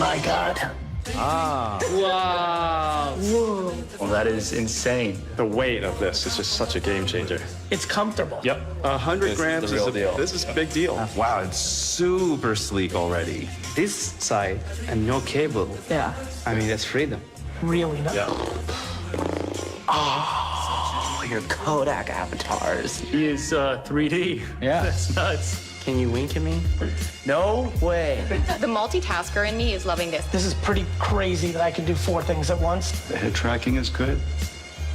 My God. Ah. Wow. Whoa. Well, that is insane. The weight of this is just such a game changer. It's comfortable. Yep. 100 grams is this is a big deal. Wow, it's super sleek already. This side and no cable. Yeah. I mean, that's freedom. Really nice. Yeah. Oh, your Kodak avatars. He is 3D. Yeah. That's nuts. Can you wink at me? No way. The multitasker in me is loving this. This is pretty crazy that I can do 4 things at once. The head tracking is good.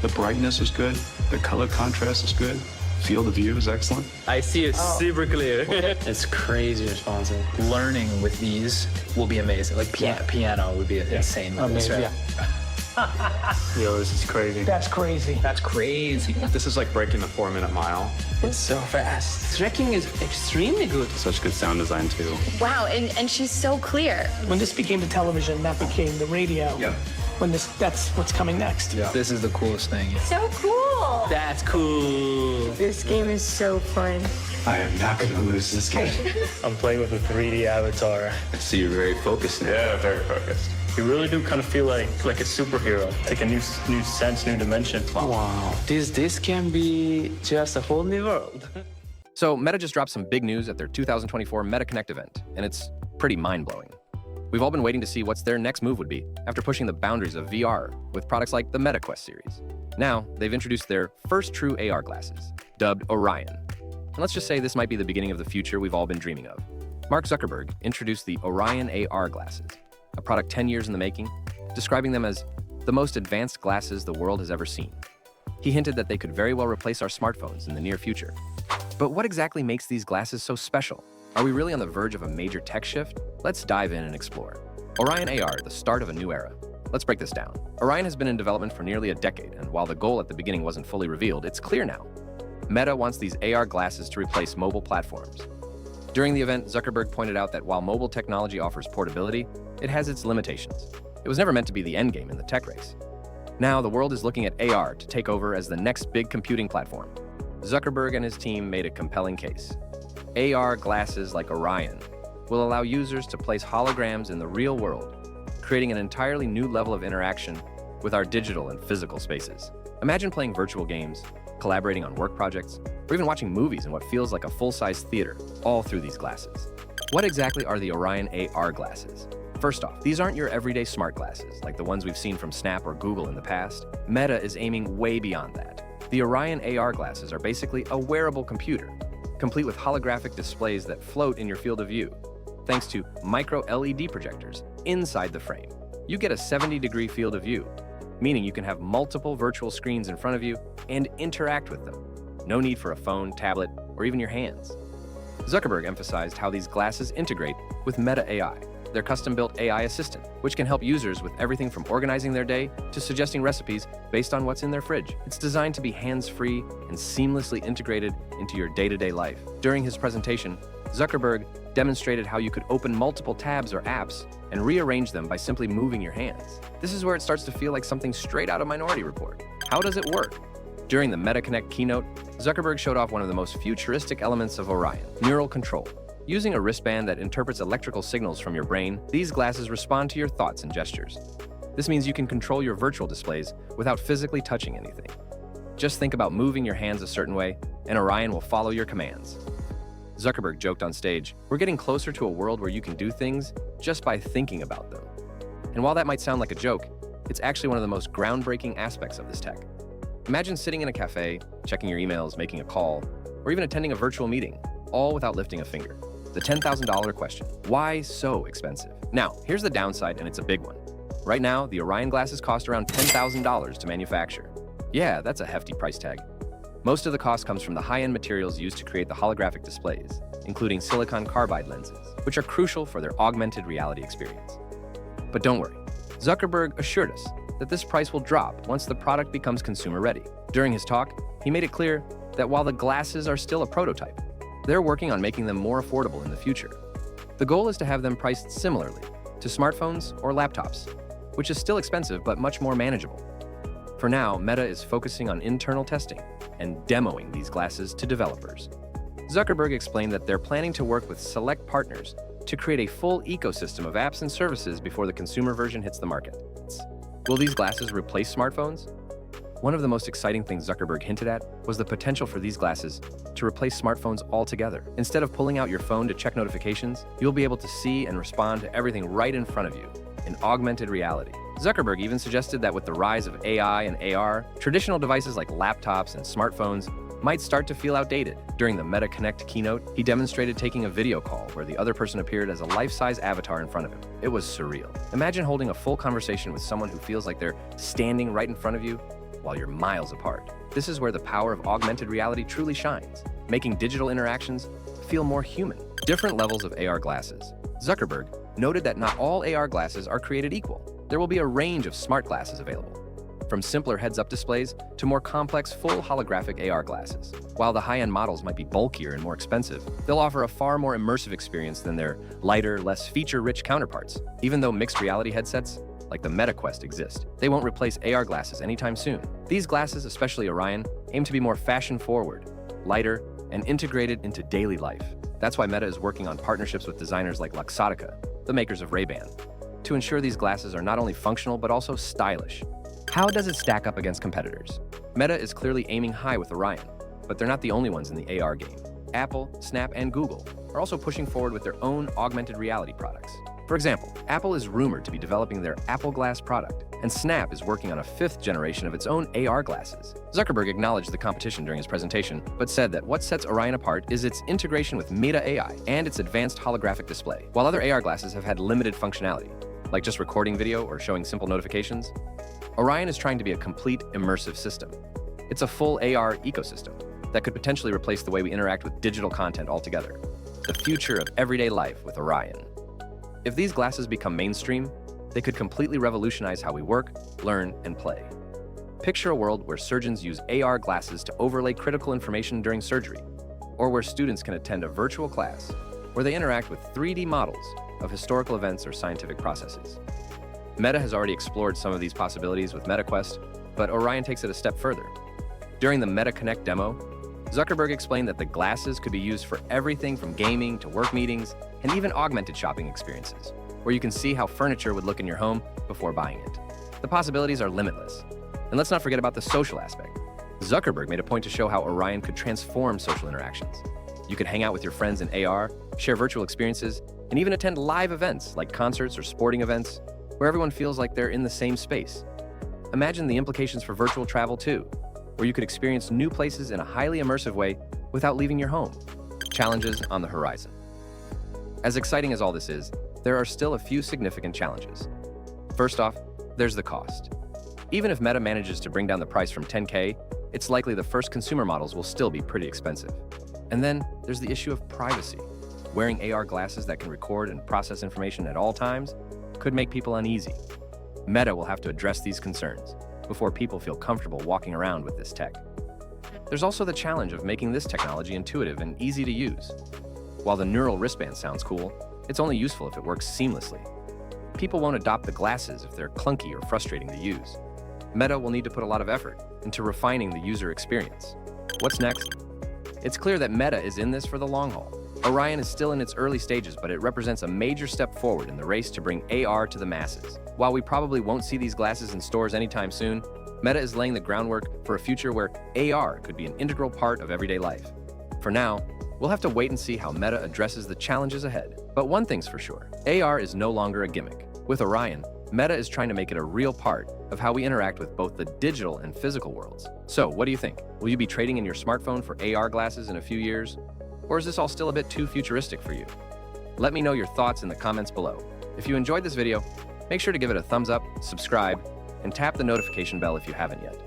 The brightness is good. The color contrast is good. Field of view is excellent. I see it super clear. It's crazy responsive. Learning with these will be amazing. Like piano would be insane with this, right? Yeah. Yo, this is crazy. That's crazy. That's crazy. This is like breaking the 4-minute mile. It's so fast. Tracking is extremely good. Such good sound design, too. Wow, and she's so clear. When this became the television, that became the radio. Yeah. When that's what's coming next. Yeah. This is the coolest thing. So cool. That's cool. This game is so fun. I am not going to lose this game. I'm playing with a 3D avatar. I see you're very focused now. Yeah, very focused. You really do kind of feel like a superhero. Like a new sense, new dimension. Wow. This can be just a whole new world. So Meta just dropped some big news at their 2024 Meta Connect event, and it's pretty mind-blowing. We've all been waiting to see what's their next move would be after pushing the boundaries of VR with products like the Meta Quest series. Now, they've introduced their first true AR glasses, dubbed Orion. And let's just say this might be the beginning of the future we've all been dreaming of. Mark Zuckerberg introduced the Orion AR Glasses, a product 10 years in the making, describing them as the most advanced glasses the world has ever seen. He hinted that they could very well replace our smartphones in the near future. But what exactly makes these glasses so special? Are we really on the verge of a major tech shift? Let's dive in and explore. Orion AR, the start of a new era. Let's break this down. Orion has been in development for nearly a decade, and while the goal at the beginning wasn't fully revealed, it's clear now. Meta wants these AR glasses to replace mobile platforms. During the event, Zuckerberg pointed out that while mobile technology offers portability, it has its limitations. It was never meant to be the endgame in the tech race. Now, the world is looking at AR to take over as the next big computing platform. Zuckerberg and his team made a compelling case. AR glasses like Orion will allow users to place holograms in the real world, creating an entirely new level of interaction with our digital and physical spaces. Imagine playing virtual games, collaborating on work projects, or even watching movies in what feels like a full-size theater, all through these glasses. What exactly are the Orion AR glasses? First off, these aren't your everyday smart glasses, like the ones we've seen from Snap or Google in the past. Meta is aiming way beyond that. The Orion AR glasses are basically a wearable computer, complete with holographic displays that float in your field of view, thanks to micro LED projectors inside the frame. You get a 70-degree field of view, meaning you can have multiple virtual screens in front of you and interact with them. No need for a phone, tablet, or even your hands. Zuckerberg emphasized how these glasses integrate with Meta AI, their custom-built AI assistant, which can help users with everything from organizing their day to suggesting recipes based on what's in their fridge. It's designed to be hands-free and seamlessly integrated into your day-to-day life. During his presentation, Zuckerberg demonstrated how you could open multiple tabs or apps and rearrange them by simply moving your hands. This is where it starts to feel like something straight out of Minority Report. How does it work? During the Meta Connect keynote, Zuckerberg showed off one of the most futuristic elements of Orion, neural control. Using a wristband that interprets electrical signals from your brain, these glasses respond to your thoughts and gestures. This means you can control your virtual displays without physically touching anything. Just think about moving your hands a certain way, and Orion will follow your commands. Zuckerberg joked on stage, "We're getting closer to a world where you can do things just by thinking about them." And while that might sound like a joke, it's actually one of the most groundbreaking aspects of this tech. Imagine sitting in a cafe, checking your emails, making a call, or even attending a virtual meeting, all without lifting a finger. The $10,000 question: why so expensive? Now, here's the downside, and it's a big one. Right now, the Orion glasses cost around $10,000 to manufacture. Yeah, that's a hefty price tag. Most of the cost comes from the high-end materials used to create the holographic displays, including silicon carbide lenses, which are crucial for their augmented reality experience. But don't worry, Zuckerberg assured us that this price will drop once the product becomes consumer-ready. During his talk, he made it clear that while the glasses are still a prototype, they're working on making them more affordable in the future. The goal is to have them priced similarly to smartphones or laptops, which is still expensive but much more manageable. For now, Meta is focusing on internal testing and demoing these glasses to developers. Zuckerberg explained that they're planning to work with select partners to create a full ecosystem of apps and services before the consumer version hits the market. Will these glasses replace smartphones? One of the most exciting things Zuckerberg hinted at was the potential for these glasses to replace smartphones altogether. Instead of pulling out your phone to check notifications, you'll be able to see and respond to everything right in front of you in augmented reality. Zuckerberg even suggested that with the rise of AI and AR, traditional devices like laptops and smartphones might start to feel outdated. During the Meta Connect keynote, he demonstrated taking a video call where the other person appeared as a life-size avatar in front of him. It was surreal. Imagine holding a full conversation with someone who feels like they're standing right in front of you while you're miles apart. This is where the power of augmented reality truly shines, making digital interactions feel more human. Different levels of AR glasses. Zuckerberg noted that not all AR glasses are created equal. There will be a range of smart glasses available, from simpler heads-up displays to more complex full holographic AR glasses. While the high-end models might be bulkier and more expensive, they'll offer a far more immersive experience than their lighter, less feature-rich counterparts. Even though mixed reality headsets like the Meta Quest exist, they won't replace AR glasses anytime soon. These glasses, especially Orion, aim to be more fashion-forward, lighter, and integrated into daily life. That's why Meta is working on partnerships with designers like Luxottica, the makers of Ray-Ban, to ensure these glasses are not only functional but also stylish. How does it stack up against competitors? Meta is clearly aiming high with Orion, but they're not the only ones in the AR game. Apple, Snap, and Google are also pushing forward with their own augmented reality products. For example, Apple is rumored to be developing their Apple Glass product, and Snap is working on a 5th generation of its own AR glasses. Zuckerberg acknowledged the competition during his presentation, but said that what sets Orion apart is its integration with Meta AI and its advanced holographic display. While other AR glasses have had limited functionality, like just recording video or showing simple notifications, Orion is trying to be a complete immersive system. It's a full AR ecosystem that could potentially replace the way we interact with digital content altogether. The future of everyday life with Orion. If these glasses become mainstream, they could completely revolutionize how we work, learn, and play. Picture a world where surgeons use AR glasses to overlay critical information during surgery, or where students can attend a virtual class where they interact with 3D models of historical events or scientific processes. Meta has already explored some of these possibilities with Meta Quest, but Orion takes it a step further. During the Meta Connect demo, Zuckerberg explained that the glasses could be used for everything from gaming to work meetings and even augmented shopping experiences, where you can see how furniture would look in your home before buying it. The possibilities are limitless. And let's not forget about the social aspect. Zuckerberg made a point to show how Orion could transform social interactions. You could hang out with your friends in AR, share virtual experiences, and even attend live events like concerts or sporting events where everyone feels like they're in the same space. Imagine the implications for virtual travel too, where you could experience new places in a highly immersive way without leaving your home. Challenges on the horizon. As exciting as all this is, there are still a few significant challenges. First off, there's the cost. Even if Meta manages to bring down the price from $10K, it's likely the first consumer models will still be pretty expensive. And then there's the issue of privacy. Wearing AR glasses that can record and process information at all times could make people uneasy. Meta will have to address these concerns before people feel comfortable walking around with this tech. There's also the challenge of making this technology intuitive and easy to use. While the neural wristband sounds cool, it's only useful if it works seamlessly. People won't adopt the glasses if they're clunky or frustrating to use. Meta will need to put a lot of effort into refining the user experience. What's next? It's clear that Meta is in this for the long haul. Orion is still in its early stages, but it represents a major step forward in the race to bring AR to the masses. While we probably won't see these glasses in stores anytime soon, Meta is laying the groundwork for a future where AR could be an integral part of everyday life. For now, we'll have to wait and see how Meta addresses the challenges ahead. But one thing's for sure, AR is no longer a gimmick. With Orion, Meta is trying to make it a real part of how we interact with both the digital and physical worlds. So, what do you think? Will you be trading in your smartphone for AR glasses in a few years? Or is this all still a bit too futuristic for you? Let me know your thoughts in the comments below. If you enjoyed this video, make sure to give it a thumbs up, subscribe, and tap the notification bell if you haven't yet.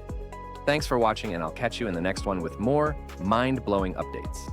Thanks for watching, and I'll catch you in the next one with more mind-blowing updates.